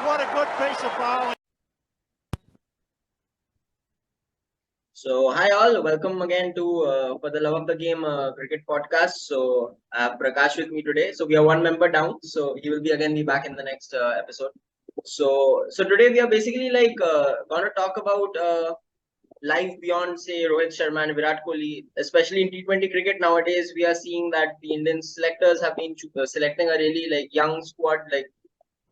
what a good piece of bowling. So, hi all, welcome again to For the Love of the Game cricket podcast. So, I have Prakash with me today. So, we are one member down. So, he will be back in the next episode. So today we are basically gonna talk about life beyond, say, Rohit Sharma and Virat Kohli, especially in T20 cricket. Nowadays, we are seeing that the Indian selectors have been selecting a really young squad,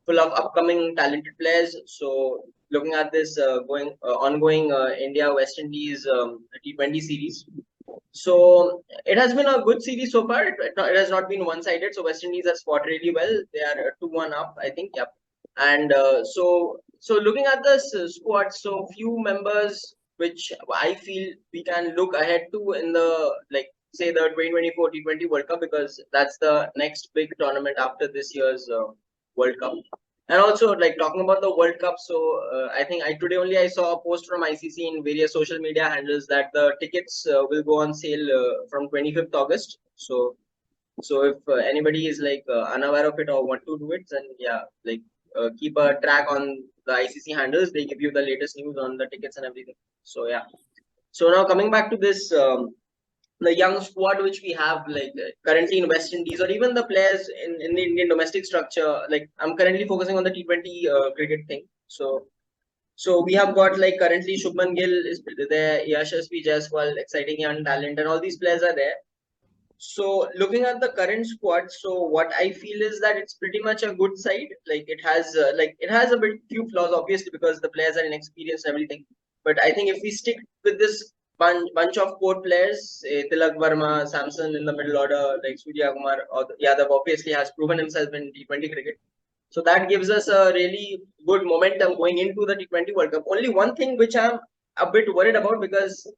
full of upcoming talented players. So looking at this ongoing India West Indies T20 series. So it has been a good series so far. It has not been one-sided. So West Indies has fought really well. They are 2-1 up, I think. Yep. And so looking at this squad, so few members which I feel we can look ahead to in the say the 2024 T20 World Cup, because that's the next big tournament after this year's World Cup. And also, talking about the World Cup, so I think today only I saw a post from ICC in various social media handles that the tickets will go on sale from 25th August. So if anybody is unaware of it or want to do it, then yeah, keep a track on the ICC handles. They give you the latest news on the tickets and everything. So yeah. So now coming back to this. The young squad which we have currently in West Indies, or even the players in the Indian domestic structure, I'm currently focusing on the T20 cricket thing. So we have got currently Shubman Gill is there, Yashasvi Jaiswal, exciting young talent, and all these players are there. So looking at the current squad, so what I feel is that it's pretty much a good side. It has a bit few flaws, obviously, because the players are inexperienced and everything. But I think if we stick with this bunch of core players, Tilak Verma, Samson in the middle order, like Surya Kumar or Yadav, obviously has proven himself in T20 cricket. So that gives us a really good momentum going into the T20 World Cup. Only one thing which I'm a bit worried about, because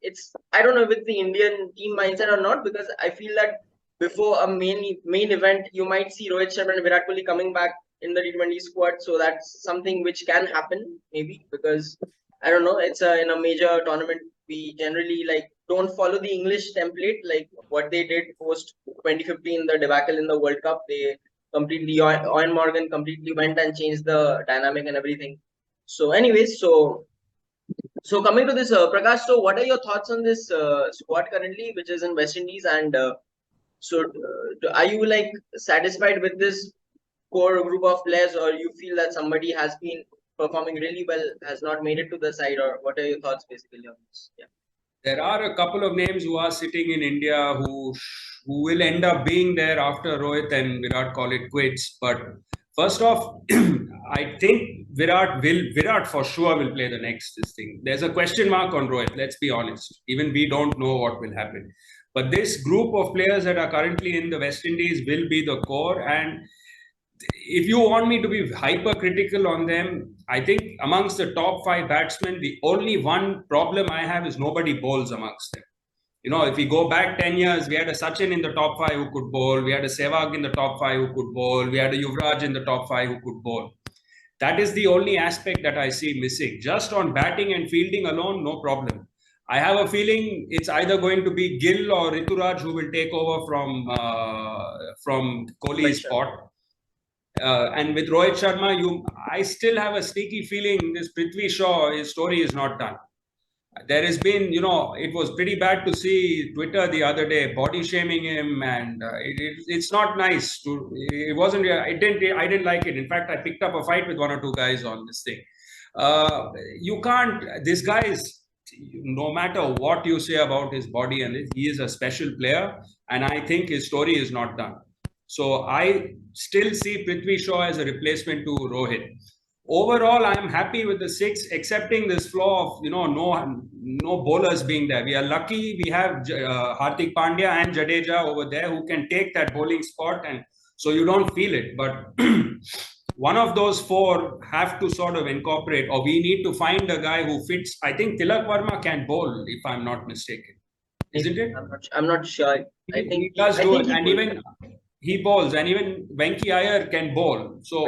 I don't know if it's the Indian team mindset or not, because I feel that before a main event, you might see Rohit Sharma and Virat Kohli coming back in the T20 squad. So that's something which can happen maybe, because I don't know, it's in a major tournament. We generally don't follow the English template, like what they did post 2015, the debacle in the World Cup. They completely, Owen Morgan completely went and changed the dynamic and everything. So anyways, so coming to this, Prakash, so what are your thoughts on this squad currently, which is in West Indies? And are you satisfied with this core group of players, or you feel that somebody has been performing really well, has not made it to the side, or what are your thoughts basically on this? Yeah. There are a couple of names who are sitting in India who will end up being there after Rohit and Virat call it quits. But first off, I think Virat for sure will play the next this thing. There's a question mark on Rohit, let's be honest. Even we don't know what will happen. But this group of players that are currently in the West Indies will be the core. And if you want me to be hypercritical on them, I think amongst the top 5 batsmen, the only one problem I have is nobody bowls amongst them. You know, if we go back 10 years, we had a Sachin in the top 5 who could bowl. We had a Sehwag in the top 5 who could bowl. We had a Yuvraj in the top 5 who could bowl. That is the only aspect that I see missing. Just on batting and fielding alone, no problem. I have a feeling it's either going to be Gill or Rituraj who will take over from Kohli's spot. And with Rohit Sharma, I still have a sneaky feeling this Prithvi Shaw, his story is not done. There has been, it was pretty bad to see Twitter the other day body shaming him, and it's not nice. It wasn't. I didn't like it. In fact, I picked up a fight with 1 or 2 guys on this thing. You can't. This guy is, no matter what you say about his body, and he is a special player, and I think his story is not done. So I still see Prithvi Shaw as a replacement to Rohit. Overall, I am happy with the 6, excepting this flaw of no bowlers being there. We are lucky we have Hardik Pandya and Jadeja over there who can take that bowling spot, and so you don't feel it. But one of those 4 have to sort of incorporate, or we need to find a guy who fits. I think Tilak Verma can bowl, if I'm not mistaken, isn't it? I'm not sure. I think he does do it, and even he bowls, and even Venki Iyer can bowl. So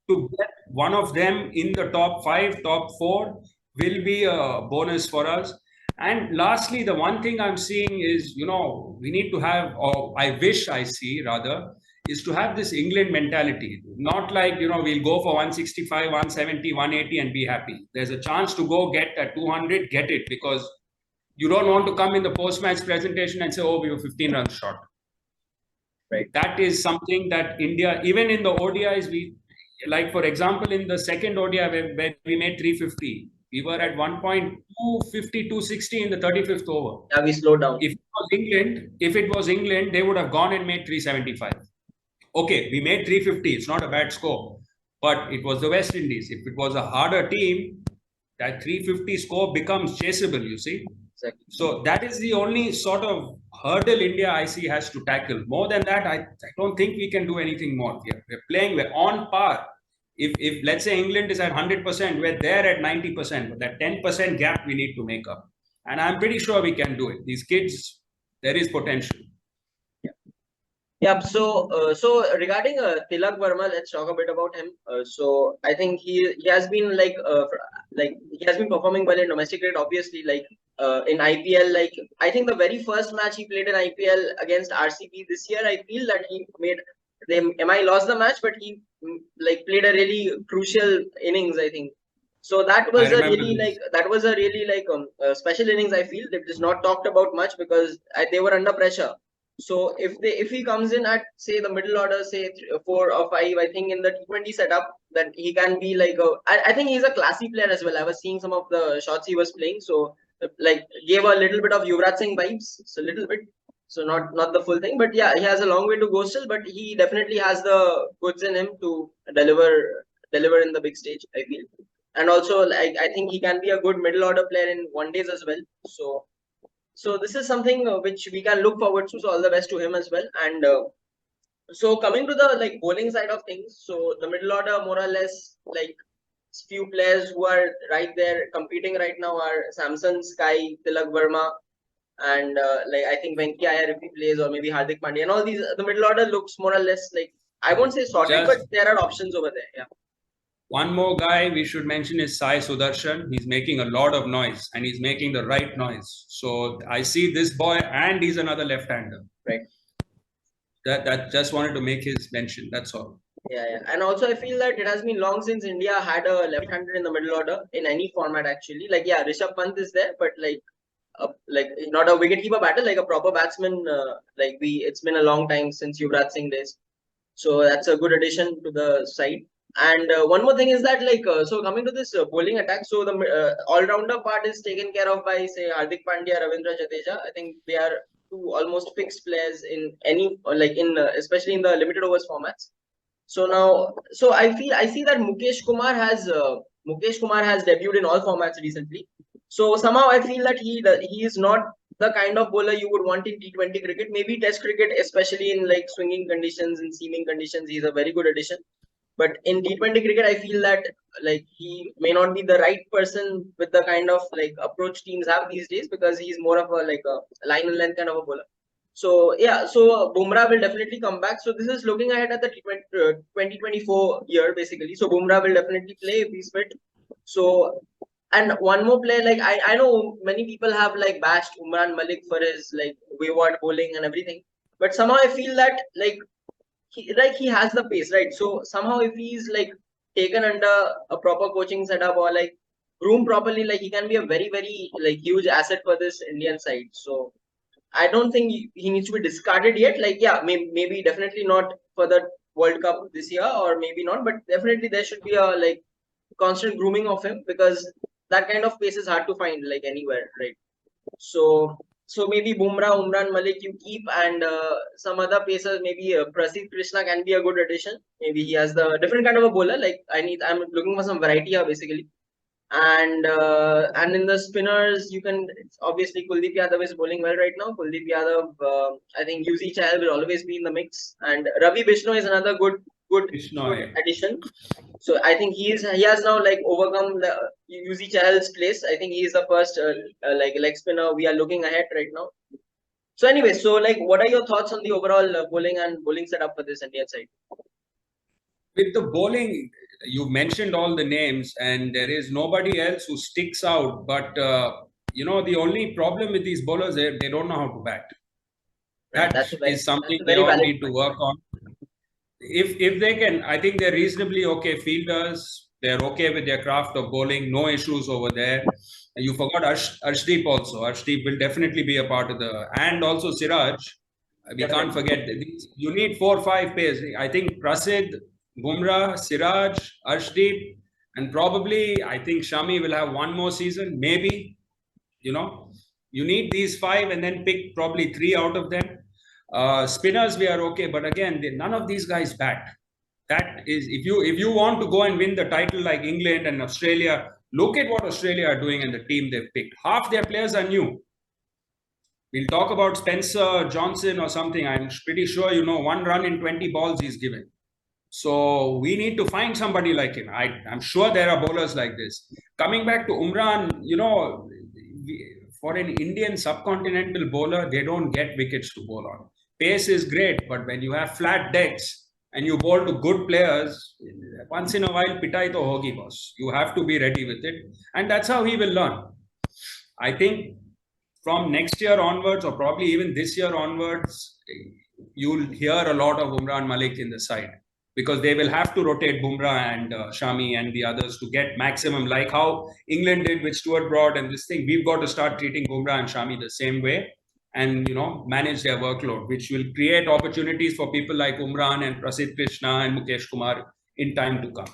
to get one of them in the top 5, top 4 will be a bonus for us. And lastly, the one thing I'm seeing is, we need to have, or I wish I see rather, is to have this England mentality. Not like, we'll go for 165, 170, 180 and be happy. There's a chance to go get at 200, get it, because you don't want to come in the post-match presentation and say, oh, we were 15 runs short. Right. That is something that India, even in the ODIs, like for example, in the second ODI where we made 350, we were at 1.250, 260 in the 35th over. Yeah, we slowed down. If it was England, they would have gone and made 375. Okay, we made 350. It's not a bad score, but it was the West Indies. If it was a harder team, that 350 score becomes chaseable, you see. Exactly. So that is the only sort of hurdle India I see has to tackle. More than that, I don't think we can do anything more. We're on par. If let's say England is at 100%, we're there at 90%. But that 10% gap we need to make up. And I'm pretty sure we can do it. These kids, there is potential. Yeah. So regarding Tilak Verma, let's talk a bit about him. So I think he has been he has been performing well in domestic cricket. Obviously, in IPL, I think the very first match he played in IPL against RCB this year, I feel that he made them. MI lost the match, but he played a really crucial innings, I think. So that was a really special innings. I feel that is not talked about much because they were under pressure. So if he comes in at say the middle order, say 4 or 5, I think in the T20 setup that he can be I think he's a classy player as well. I was seeing some of the shots he was playing, so gave a little bit of Yuvraj Singh vibes, so a little bit. So not the full thing, but yeah, he has a long way to go still, but he definitely has the goods in him to deliver in the big stage, I feel. And also I think he can be a good middle order player in one days as well. So this is something which we can look forward to. So all the best to him as well. And so coming to the bowling side of things, so the middle order more or less few players who are right there competing right now are Samson, Sky, Tilak Verma, and I think Venki Iyer if he plays, or maybe Hardik Pandya, and all these. The middle order looks more or less I won't say sorted, but there are options over there. Yeah. One more guy we should mention is Sai Sudarshan. He's making a lot of noise and he's making the right noise. So I see this boy, and he's another left-hander. Right. That just wanted to make his mention. That's all. Yeah. And also I feel that it has been long since India had a left-hander in the middle order in any format actually. Rishabh Pant is there, but not a wicketkeeper batter, like a proper batsman. It's been a long time since Yuvraj Singh days. So that's a good addition to the side. And one more thing is that so coming to this bowling attack, so the all-rounder part is taken care of by say Hardik Pandya, Ravindra Jadeja. I think they are two almost fixed players in any especially in the limited overs formats. So now, I see that Mukesh Kumar has debuted in all formats recently. So somehow I feel that he is not the kind of bowler you would want in T20 cricket. Maybe Test cricket, especially in swinging conditions and seaming conditions, he's a very good addition. But in T20 cricket, I feel that he may not be the right person with the kind of approach teams have these days, because he's more of a line and length kind of a bowler. So yeah, so Bumrah will definitely come back. So this is looking ahead at the 2024 year basically. So Bumrah will definitely play if he's fit. So, and one more player, I know many people have bashed Umran Malik for his wayward bowling and everything, but somehow I feel that he has the pace, right? So somehow if he's taken under a proper coaching setup or groomed properly, he can be a very very huge asset for this Indian side. So I don't think he needs to be discarded yet. Maybe definitely not for the World Cup this year, or maybe not, but definitely there should be a constant grooming of him, because that kind of pace is hard to find anywhere, right? So maybe Bumrah, Umran Malik you keep, and some other pacers, maybe Prasidh Krishna can be a good addition. Maybe he has the different kind of a bowler. I'm looking for some variety here basically. And in the spinners, you can obviously Kuldeep Yadav is bowling well right now. Kuldeep Yadav, I think Yuzi Chahal will always be in the mix, and Ravi Bishnoi is another good addition. So I think he has now overcome the Yuzi Chahal's place. I think he is the first leg spinner we are looking ahead right now. So anyway, so what are your thoughts on the overall bowling setup for this Indian side? With the bowling, you mentioned all the names, and there is nobody else who sticks out. But the only problem with these bowlers is they don't know how to bat. That is something they all need to work on. if they can, I think they're reasonably okay fielders. They're okay with their craft of bowling. No issues over there. And you forgot Arshdeep also. Arshdeep will definitely be a part of the, and also Siraj. We can't Definitely. forget that you need 4 or 5 pairs. I think Prasidh, Bumrah, Siraj, Arshdeep, and probably I think Shami will have one more season, maybe. You know, you need these five and then pick probably three out of them. Spinners we are okay, but again, none of these guys bat. That is, if you want to go and win the title like England and Australia, look at what Australia are doing and the team they've picked. Half their players are new. We'll talk about Spencer Johnson or something. I'm pretty sure you know 1 run in 20 balls he's given. So we need to find somebody like him. I'm sure there are bowlers like this. Coming back to Umran, for an Indian subcontinental bowler, they don't get wickets to bowl on. Pace is great, but when you have flat decks and you bowl to good players, once in a while, pitai to hogi boss. You have to be ready with it. And that's how he will learn. I think from next year onwards, or probably even this year onwards, you'll hear a lot of Umran Malik in the side because they will have to rotate Bumrah and Shami and the others to get maximum, like how England did with Stuart Broad and this thing. We've got to start treating Bumrah and Shami the same way and manage their workload, which will create opportunities for people like Umran and Prasidh Krishna and Mukesh Kumar in time to come.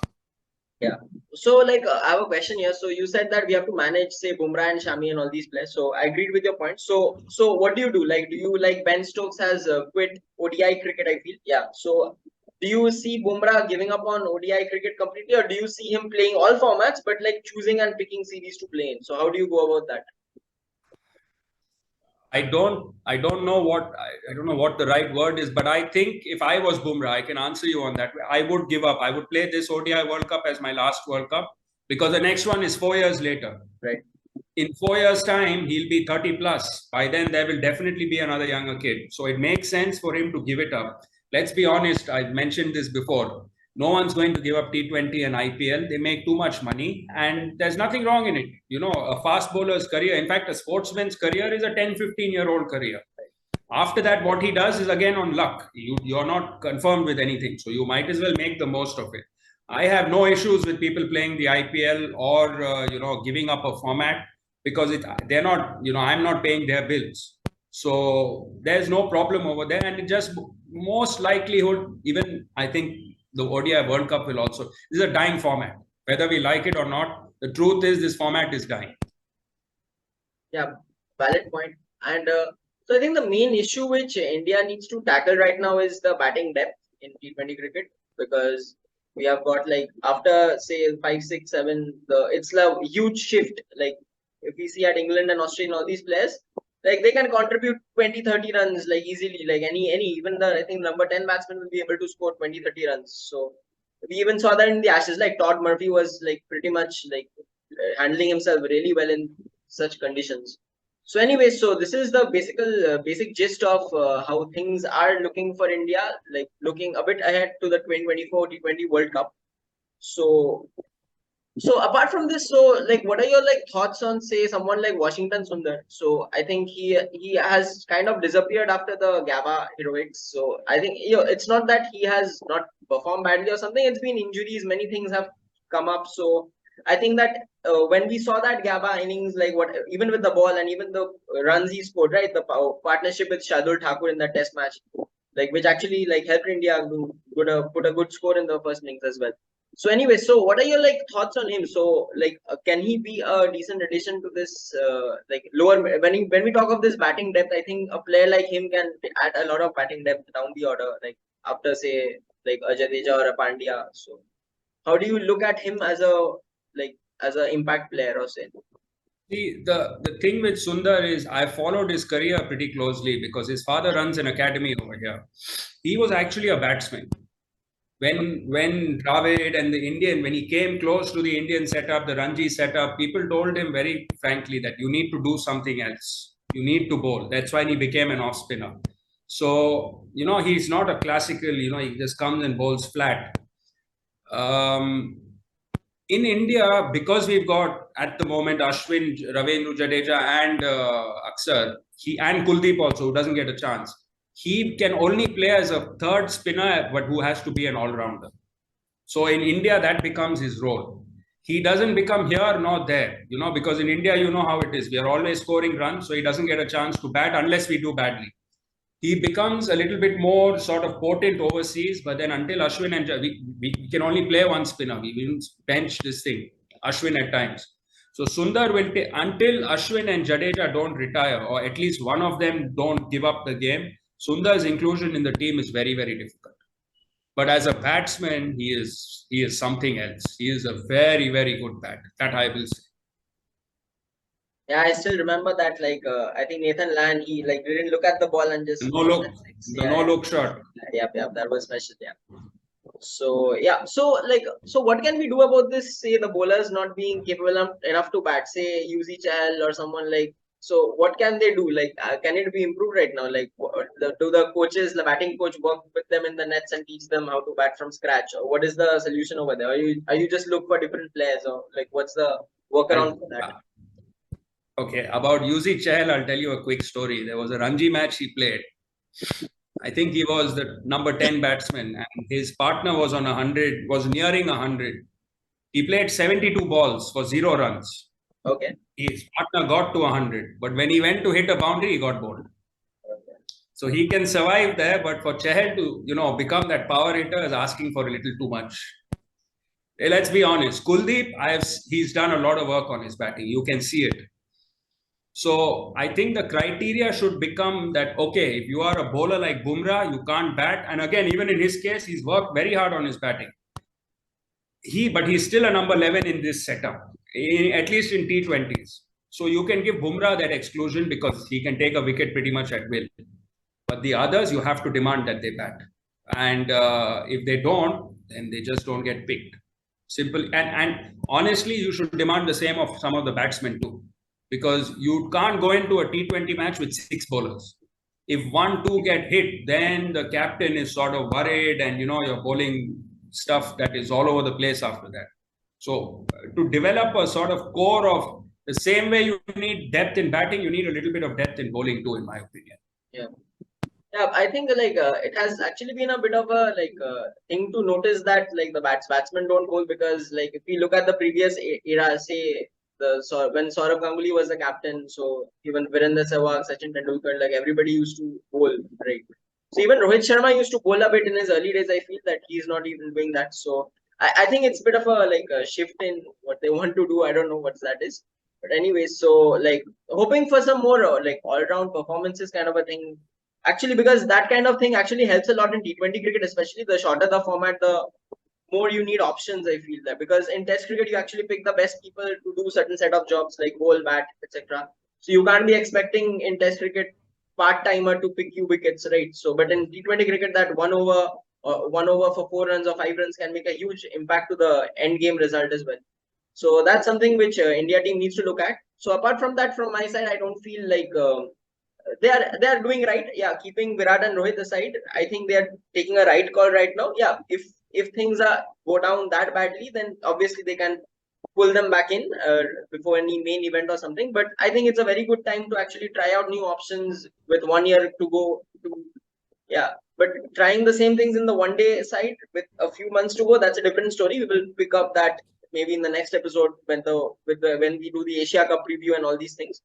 Yeah. So, I have a question here. So, you said that we have to manage, say, Bumrah and Shami and all these players. So, I agreed with your point. So, what do you do? Do you Ben Stokes has quit ODI cricket? I feel, yeah. So, do you see Bumrah giving up on ODI cricket completely, or do you see him playing all formats, but choosing and picking series to play in? So, how do you go about that? I don't know what the right word is, but I think if I was Bumrah, I can answer you on that. I would give up. I would play this ODI World Cup as my last World Cup because the next one is 4 years later. Right. In 4 years' time, he'll be 30 plus. By then, there will definitely be another younger kid. So it makes sense for him to give it up. Let's be honest. I've mentioned this before. No one's going to give up T20 and IPL. They make too much money, and there's nothing wrong in it. A fast bowler's career, in fact, a sportsman's career is a 10, 15-year-old career. After that, what he does is again on luck. You're not confirmed with anything. So you might as well make the most of it. I have no issues with people playing the IPL or, giving up a format because they're not, I'm not paying their bills. So there's no problem over there. And it just most likelihood, even I think the ODI World Cup will also, this is a dying format. Whether we like it or not, the truth is this format is dying. Yeah, valid point. And so I think the main issue which India needs to tackle right now is the batting depth in T20 cricket because we have got after say 5, 6, 7, it's a huge shift. If we see at England and Australia, all these players, they can contribute 20, 30 runs easily. Even I think number 10 batsman will be able to score 20, 30 runs. So we even saw that in the Ashes. Todd Murphy was pretty much handling himself really well in such conditions. So anyway, so this is the basic gist of how things are looking for India, looking a bit ahead to the 2024 T20 World Cup. So apart from this, what are your thoughts on say someone like Washington Sundar? So I think he has kind of disappeared after the GABA heroics. So I think it's not that he has not performed badly or something. It's been injuries, many things have come up. So I think that when we saw that GABA innings, even with the ball and even the runs he scored, right, the partnership with Shardul Thakur in that Test match, which actually helped India put a good score in the first innings as well. So anyway, so what are your thoughts on him? So can he be a decent addition to this lower when we talk of this batting depth? I think a player like him can add a lot of batting depth down the order, after say a Jadeja or a Pandya. So how do you look at him as a impact player or say? See, the thing with Sundar is I followed his career pretty closely because his father runs an academy over here. He was actually a batsman. When Dravid and when he came close to the Indian setup, the Ranji setup, people told him very frankly that you need to do something else. You need to bowl. That's why he became an off spinner. So, he's not a classical, he just comes and bowls flat. In India, because we've got at the moment Ashwin, Ravindra Jadeja, and Aksar, and Kuldeep also, who doesn't get a chance. he can only play as a third spinner, but who has to be an all-rounder. So in India, that becomes his role. He doesn't become here nor there, because in India, you know how it is. We are always scoring runs, so he doesn't get a chance to bat unless we do badly. He becomes a little bit more sort of potent overseas, but then until Ashwin and we can only play one spinner. We will bench this thing, Ashwin at times. So Sundar will take until Ashwin and Jadeja don't retire, or at least one of them don't give up the game. Sundar's inclusion in the team is very, very difficult. But as a batsman, he is something else. He is a very, very good bat. That I will say. Yeah, I still remember that. I think Nathan Land, he didn't look at the ball and just No look, the no look shot. Yeah, that was special. Yeah. So yeah, so what can we do about this? Say the bowlers not being capable enough to bat. Say UZ Chahal or someone like. So what can they do? Can it be improved right now? Do the coaches, the batting coach, work with them in the nets and teach them how to bat from scratch? Or what is the solution over there? Are you just look for different players, or what's the workaround for that? Okay, about UZ Chahal, I'll tell you a quick story. There was a Ranji match he played. I think he was the number 10 batsman, and his partner was on 100, was nearing 100. He played 72 balls for 0 runs. Okay. His partner got to 100, but when he went to hit a boundary, he got bowled. Okay. So he can survive there, but for Chahal to become that power hitter is asking for a little too much. Let's be honest. Kuldeep, he's done a lot of work on his batting. You can see it. So I think the criteria should become that, okay, if you are a bowler like Bumrah, you can't bat. And again, even in his case, he's worked very hard on his batting. But he's still a number 11 in this setup, at least in T20s. So you can give Bumrah that exclusion because he can take a wicket pretty much at will. But the others, you have to demand that they bat. And if they don't, then they just don't get picked. Simple. And honestly, you should demand the same of some of the batsmen too. Because you can't go into a T20 match with 6 bowlers. If 1-2 get hit, then the captain is sort of worried and, you're bowling stuff that is all over the place after that. So to develop a sort of core of the same way you need depth in batting, you need a little bit of depth in bowling too, in my opinion. Yeah. Yeah, I think it has actually been a bit of a thing to notice that the batsmen don't bowl because if we look at the previous era, say when Saurav Ganguly was the captain, so even Virender Sehwag, Sachin Tendulkar, everybody used to bowl, right? So even Rohit Sharma used to bowl a bit in his early days. I feel that he's not even doing that. So I think it's a bit of a shift in what they want to do. I don't know what that is. But anyways, so hoping for some more all-round performances kind of a thing. Actually, because that kind of thing actually helps a lot in T20 cricket, especially the shorter the format, the more you need options. I feel that because in Test cricket you actually pick the best people to do certain set of jobs like bowl, bat, etc. So you can't be expecting in Test cricket part-timer to pick you wickets, right? So, but in T20 cricket, that one over for 4 runs or 5 runs can make a huge impact to the end game result as well. So that's something which India team needs to look at. So apart from that, from my side, I don't feel they are doing right. Yeah, keeping Virat and Rohit aside, I think they are taking a right call right now. Yeah, if things go down that badly, then obviously they can pull them back in before any main event or something. But I think it's a very good time to actually try out new options with 1 year to go. But trying the same things in the one-day side with a few months to go, that's a different story. We will pick up that maybe in the next episode when we do the Asia Cup preview and all these things.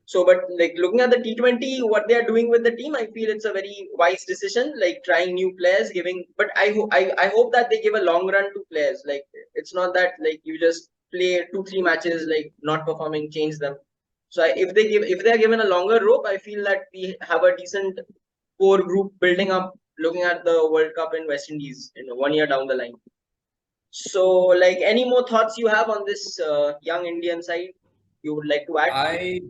So, but looking at the T20, what they are doing with the team, I feel it's a very wise decision. Trying new players, but I hope that they give a long run to players. It's not that you just play 2-3 matches, not performing, change them. So if they are given a longer rope, I feel that we have a decent core group building up. Looking at the World Cup in West Indies, 1 year down the line. So, any more thoughts you have on this young Indian side you would like to add?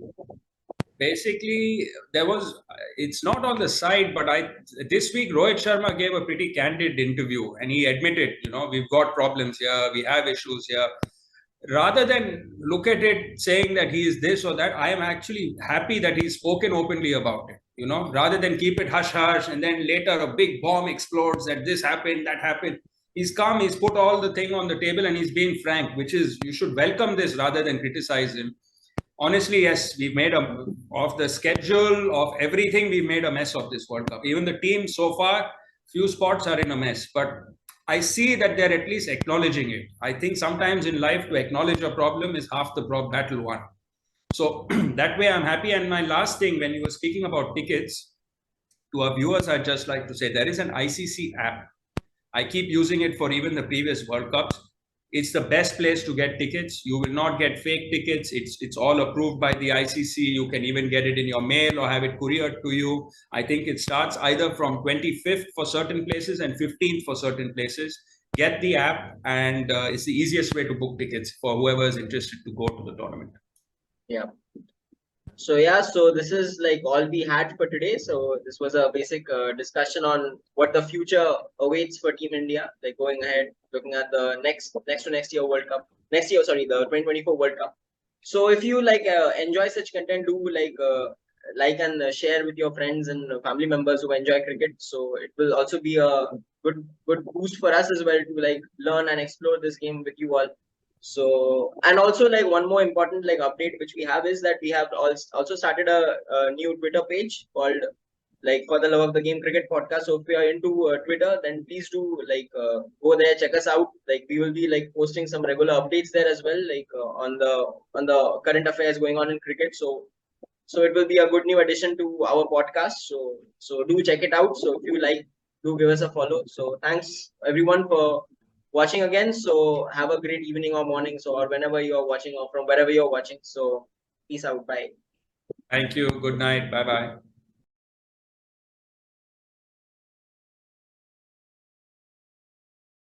Basically, it's not on the side, but this week Rohit Sharma gave a pretty candid interview and he admitted, we've got problems here, we have issues here. Rather than look at it saying that he is this or that, I am actually happy that he's spoken openly about it, rather than keep it hush-hush and then later a big bomb explodes that this happened, that happened. He's calm, he's put all the thing on the table and he's being frank, which is, you should welcome this rather than criticize him. honestly, yes, we've made of the schedule of everything. We've made a mess of this World Cup. Even the team so far, few spots are in a mess. But I see that they're at least acknowledging it. I think sometimes in life, to acknowledge a problem is half the battle won. So that way, I'm happy. And my last thing, when you were speaking about tickets, to our viewers, I'd just like to say there is an ICC app. I keep using it for even the previous World Cups. It's the best place to get tickets. You will not get fake tickets. It's all approved by the ICC. You can even get it in your mail or have it couriered to you. I think it starts either from 25th for certain places and 15th for certain places. Get the app, and it's the easiest way to book tickets for whoever is interested to go to the tournament. Yeah. So yeah, so this is like all we had for today. So this was a basic discussion on what the future awaits for Team India, like going ahead, looking at the next year World Cup, next year, sorry, the 2024 World Cup. So if you like enjoy such content, do like and share with your friends and family members who enjoy cricket. So it will also be a good boost for us as well to like learn and explore this game with you all. So, and also like one more important like update which we have is that we have also started a new Twitter page called like For the Love of the Game Cricket Podcast. So if you are into Twitter, then please do like go there, check us out. Like we will be like posting some regular updates there as well, like on the current affairs going on in cricket. So it will be a good new addition to our podcast. So do check it out. So if you like, do give us a follow. So thanks everyone for watching again. So have a great evening or morning. So or whenever you are watching or from wherever you're watching. So peace out. Bye. Thank you. Good night. Bye bye.